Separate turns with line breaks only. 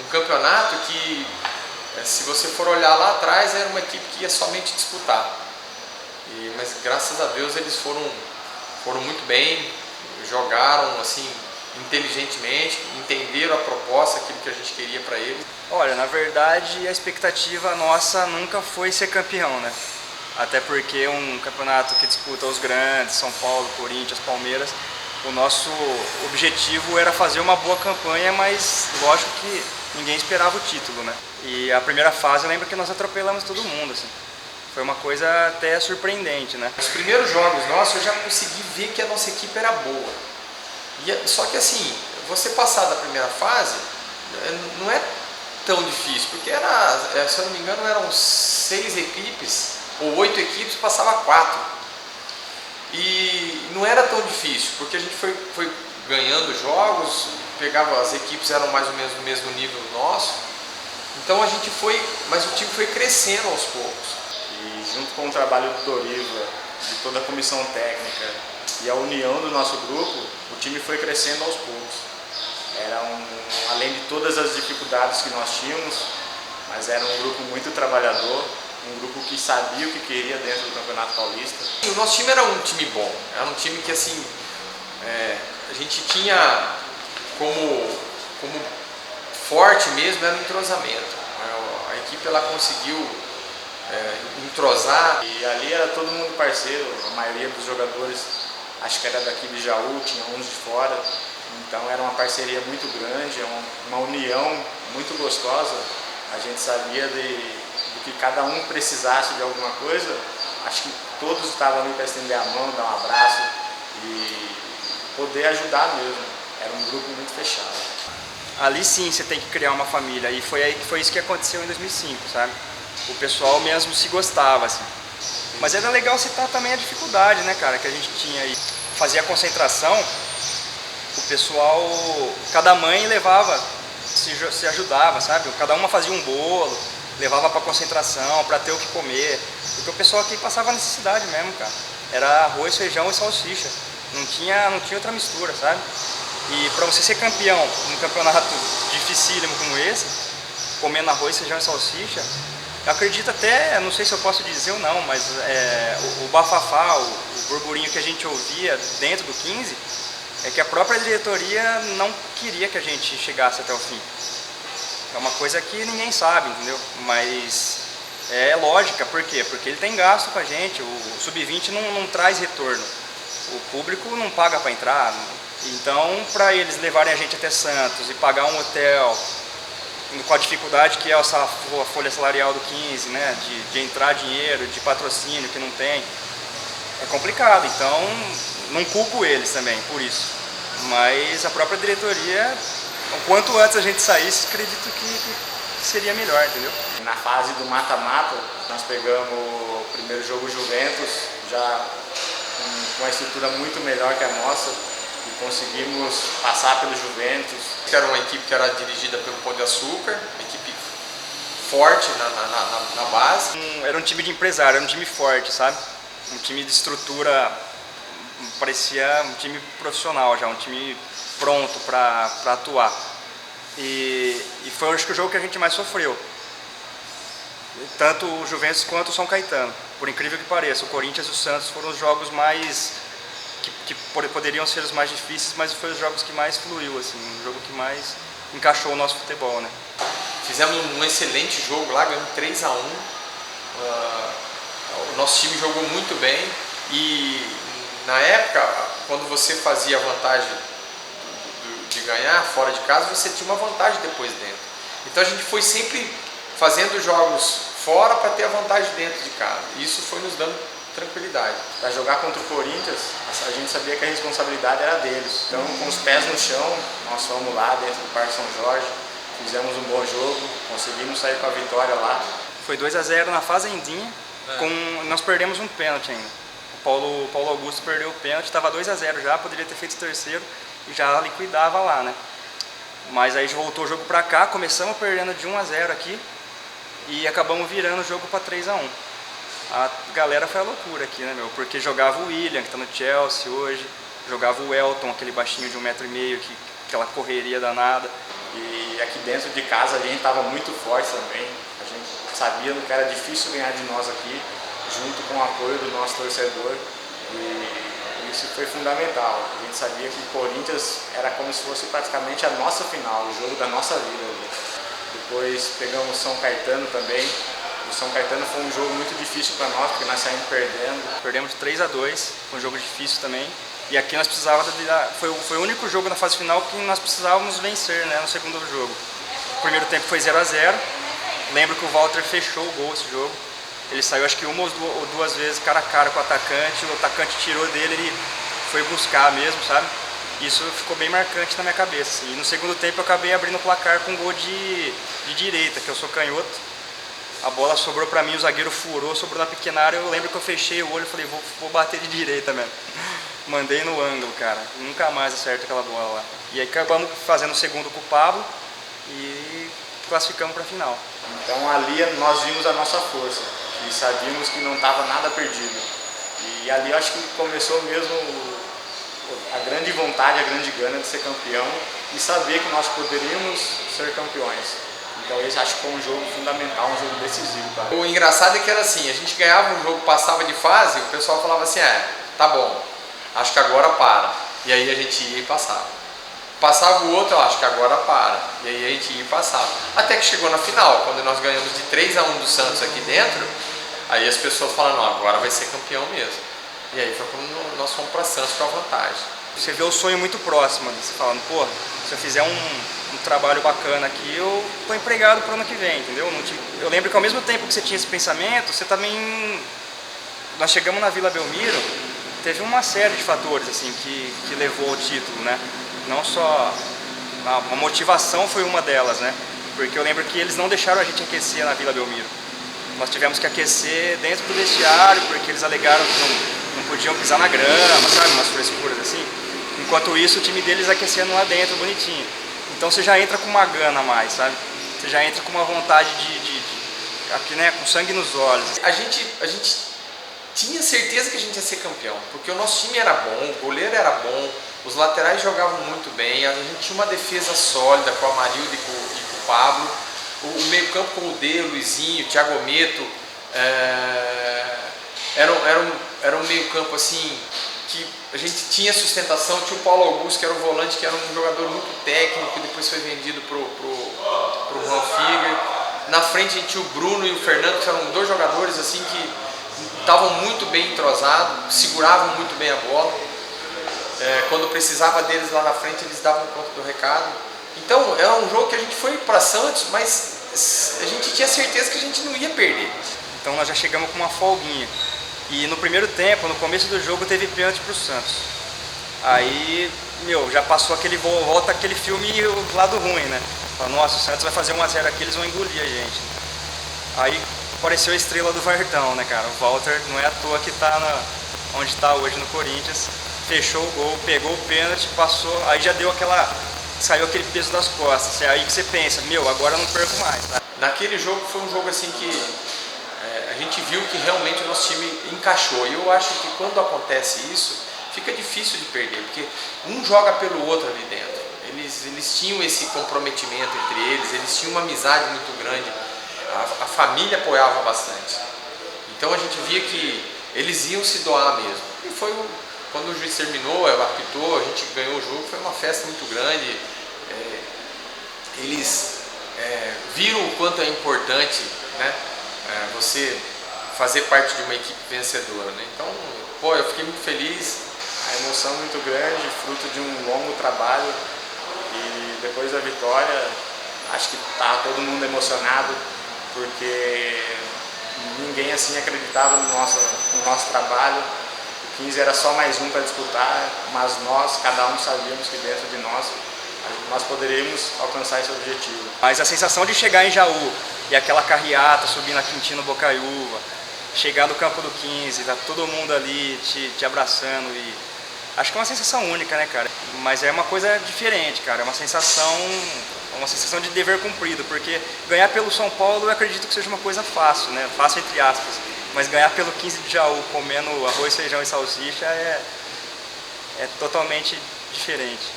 campeonato que, se você for olhar lá atrás, era uma equipe que ia somente disputar. Mas graças a Deus eles foram muito bem, jogaram assim inteligentemente, entenderam a proposta, aquilo que a gente queria para eles.
Olha, na verdade a expectativa nossa nunca foi ser campeão, né? Até porque um campeonato que disputa os grandes, São Paulo, Corinthians, Palmeiras, o nosso objetivo era fazer uma boa campanha, mas lógico que ninguém esperava o título, né? E a primeira fase eu lembro que nós atropelamos todo mundo, assim. Foi uma coisa até surpreendente, né?
Os primeiros jogos nossos eu já consegui ver que a nossa equipe era boa. Só que assim, você passar da primeira fase não é tão difícil, porque se eu não me engano eram 6 equipes ou 8 equipes, passava 4. E não era tão difícil, porque a gente foi ganhando jogos, pegava, as equipes eram mais ou menos do mesmo nível nosso. Então mas o time foi crescendo aos poucos.
E junto com o trabalho do Doriva, de toda a comissão técnica e a união do nosso grupo, o time foi crescendo aos poucos. Além de todas as dificuldades que nós tínhamos, mas era um grupo muito trabalhador, um grupo que sabia o que queria dentro do Campeonato Paulista.
O nosso time era um time bom, era um time que assim, a gente tinha como forte mesmo era o entrosamento. A equipe ela conseguiu entrosar.
E ali era todo mundo parceiro, a maioria dos jogadores acho que era daqui de Jaú, tinha uns de fora. Então era uma parceria muito grande, uma união muito gostosa. A gente sabia do que cada um precisasse de alguma coisa. Acho que todos estavam ali para estender a mão, dar um abraço e poder ajudar mesmo. Era um grupo muito fechado.
Ali sim você tem que criar uma família, e foi isso que aconteceu em 2005, sabe? O pessoal mesmo se gostava, assim. Mas era legal citar também a dificuldade, né, cara, que a gente tinha aí. Fazia a concentração, o pessoal, cada mãe levava, se ajudava, sabe? Cada uma fazia um bolo, levava para concentração, para ter o que comer. Porque o pessoal aqui passava necessidade mesmo, cara. Era arroz, feijão e salsicha. Não tinha outra mistura, sabe? E para você ser campeão num campeonato dificílimo como esse, comendo arroz, feijão e salsicha, eu acredito até, não sei se eu posso dizer ou não, mas o bafafá, o burburinho que a gente ouvia dentro do 15, é que a própria diretoria não queria que a gente chegasse até o fim. É uma coisa que ninguém sabe, entendeu? Mas é lógica, por quê? Porque ele tem gasto com a gente, o Sub-20 não traz retorno. O público não paga para entrar. Então, para eles levarem a gente até Santos e pagar um hotel, com a dificuldade que é a folha salarial do 15, né, de entrar dinheiro, de patrocínio que não tem, é complicado. Então, não culpo eles também por isso. Mas a própria diretoria, o quanto antes a gente saísse, acredito que seria melhor, entendeu?
Na fase do mata-mata, nós pegamos o primeiro jogo Juventus, já com uma estrutura muito melhor que a nossa, e conseguimos passar pelo Juventus.
Era uma equipe que era dirigida pelo Pão de Açúcar, uma equipe forte na base.
Era um time de empresário, era um time forte, sabe? Um time de estrutura, parecia um time profissional já, um time pronto para atuar. E foi, acho que, o jogo que a gente mais sofreu. Tanto o Juventus quanto o São Caetano. Por incrível que pareça, o Corinthians e o Santos foram os jogos mais que poderiam ser os mais difíceis, mas foi os jogos que mais fluiu, assim, o jogo que mais encaixou o nosso futebol, né?
Fizemos um excelente jogo lá, ganhamos 3-1. O nosso time jogou muito bem e na época, quando você fazia a vantagem de ganhar fora de casa, você tinha uma vantagem depois dentro. Então a gente foi sempre fazendo jogos fora para ter a vantagem dentro de casa. Isso foi nos dando tranquilidade.
Para jogar contra o Corinthians, a gente sabia que a responsabilidade era deles. Então, com os pés no chão, nós fomos lá dentro do Parque São Jorge, fizemos um bom jogo, conseguimos sair com a vitória lá.
Foi 2-0 na Fazendinha, nós perdemos um pênalti ainda. O Paulo Augusto perdeu o pênalti, estava 2-0 já, poderia ter feito o terceiro e já liquidava lá, né? Mas aí voltou o jogo para cá, começamos perdendo de 1-0 aqui e acabamos virando o jogo para 3-1. A galera foi a loucura aqui, né, meu? Porque jogava o William, que está no Chelsea hoje, jogava o Elton, aquele baixinho de 1,5 m, aquela correria danada.
E aqui dentro de casa a gente estava muito forte também. A gente sabia que era difícil ganhar de nós aqui, junto com o apoio do nosso torcedor. E isso foi fundamental. A gente sabia que o Corinthians era como se fosse praticamente a nossa final, o jogo da nossa vida ali. Depois pegamos o São Caetano também. O São Caetano foi um jogo muito difícil para nós, porque nós saímos perdendo.
Perdemos de 3-2, foi um jogo difícil também. E aqui nós precisávamos, foi o único jogo na fase final que nós precisávamos vencer, né, no segundo jogo. O primeiro tempo foi 0-0. Lembro que o Walter fechou o gol esse jogo. Ele saiu acho que uma ou duas vezes cara a cara com o atacante tirou dele, ele foi buscar mesmo, sabe? Isso ficou bem marcante na minha cabeça. E no segundo tempo eu acabei abrindo o placar com um gol de direita, que eu sou canhoto. A bola sobrou pra mim, o zagueiro furou, sobrou na pequena área. Eu lembro que eu fechei o olho e falei, vou bater de direita mesmo. Mandei no ângulo, cara. Nunca mais acerto aquela bola lá. E aí acabamos fazendo o segundo com o Pablo e classificamos pra final.
Então ali nós vimos a nossa força e sabíamos que não estava nada perdido. E ali eu acho que começou mesmo a grande vontade, a grande gana de ser campeão e saber que nós poderíamos ser campeões. Então esse acho que foi um jogo fundamental, um jogo decisivo. Cara.
O engraçado é que era assim, a gente ganhava um jogo, passava de fase, o pessoal falava assim, tá bom, acho que agora para. E aí a gente ia e passava. Passava o outro, eu acho que agora para. E aí a gente ia e passava. Até que chegou na final, quando nós ganhamos de 3-1 do Santos aqui dentro, aí as pessoas falaram, não, agora vai ser campeão mesmo. E aí foi quando nós fomos para Santos com a vantagem.
Você vê o sonho muito próximo, você falando, pô, se eu fizer um trabalho bacana aqui, eu tô empregado pro ano que vem, entendeu? Eu lembro que ao mesmo tempo que você tinha esse pensamento, você também... Nós chegamos na Vila Belmiro, teve uma série de fatores assim que levou ao título, né? Não só... A motivação foi uma delas, né? Porque eu lembro que eles não deixaram a gente aquecer na Vila Belmiro. Nós tivemos que aquecer dentro do vestiário, porque eles alegaram que não podiam pisar na grama, sabe? Umas frescuras assim. Enquanto isso, o time deles aquecendo lá dentro, bonitinho. Então você já entra com uma gana a mais, sabe? Você já entra com uma vontade aqui, né, com sangue nos olhos.
A gente tinha certeza que a gente ia ser campeão, porque o nosso time era bom, o goleiro era bom, os laterais jogavam muito bem, a gente tinha uma defesa sólida com o Amarildo e com o Pablo, o meio campo com o D, o Luizinho, o Thiago Meto, era um meio campo assim, que a gente tinha sustentação, tinha o Paulo Augusto, que era um volante, que era um jogador muito técnico, que depois foi vendido pro Juan Figuer. Na frente a gente tinha o Bruno e o Fernando, que eram dois jogadores assim que estavam muito bem entrosados, seguravam muito bem a bola. Quando precisava deles lá na frente, eles davam conta do recado. Então era um jogo que a gente foi para Santos, mas a gente tinha certeza que a gente não ia perder.
Então nós já chegamos com uma folguinha. E no primeiro tempo, no começo do jogo, teve pênalti pro Santos. Aí, já passou volta aquele filme o lado ruim, né? Fala, nossa, o Santos vai fazer 1-0 aqui, eles vão engolir a gente. Aí apareceu a estrela do Vartão, né, cara? O Walter não é à toa que tá onde tá hoje no Corinthians. Fechou o gol, pegou o pênalti, passou, aí já deu saiu aquele peso das costas. É aí que você pensa, agora eu não perco mais. Tá?
Naquele jogo foi um jogo assim que a gente viu que realmente o nosso time encaixou. E eu acho que quando acontece isso, fica difícil de perder, porque um joga pelo outro ali dentro. Eles tinham esse comprometimento entre eles tinham uma amizade muito grande, a família apoiava bastante. Então a gente via que eles iam se doar mesmo. E foi quando o juiz terminou, apitou, a gente ganhou o jogo, foi uma festa muito grande. Eles viram o quanto é importante, né? Você fazer parte de uma equipe vencedora, né? Então, eu fiquei muito feliz.
A emoção muito grande, fruto de um longo trabalho e depois da vitória, acho que tá todo mundo emocionado porque ninguém assim acreditava no nosso trabalho. O 15 era só mais um para disputar, mas cada um sabíamos que dentro de nós poderíamos alcançar esse objetivo.
Mas a sensação de chegar em Jaú e aquela carreata subir na Quintino Bocaiúva, chegar no campo do 15, tá todo mundo ali te abraçando e acho que é uma sensação única, né, cara? Mas é uma coisa diferente, cara, é uma sensação de dever cumprido, porque ganhar pelo São Paulo eu acredito que seja uma coisa fácil, né? Fácil entre aspas, mas ganhar pelo 15 de Jaú comendo arroz, feijão e salsicha é totalmente diferente.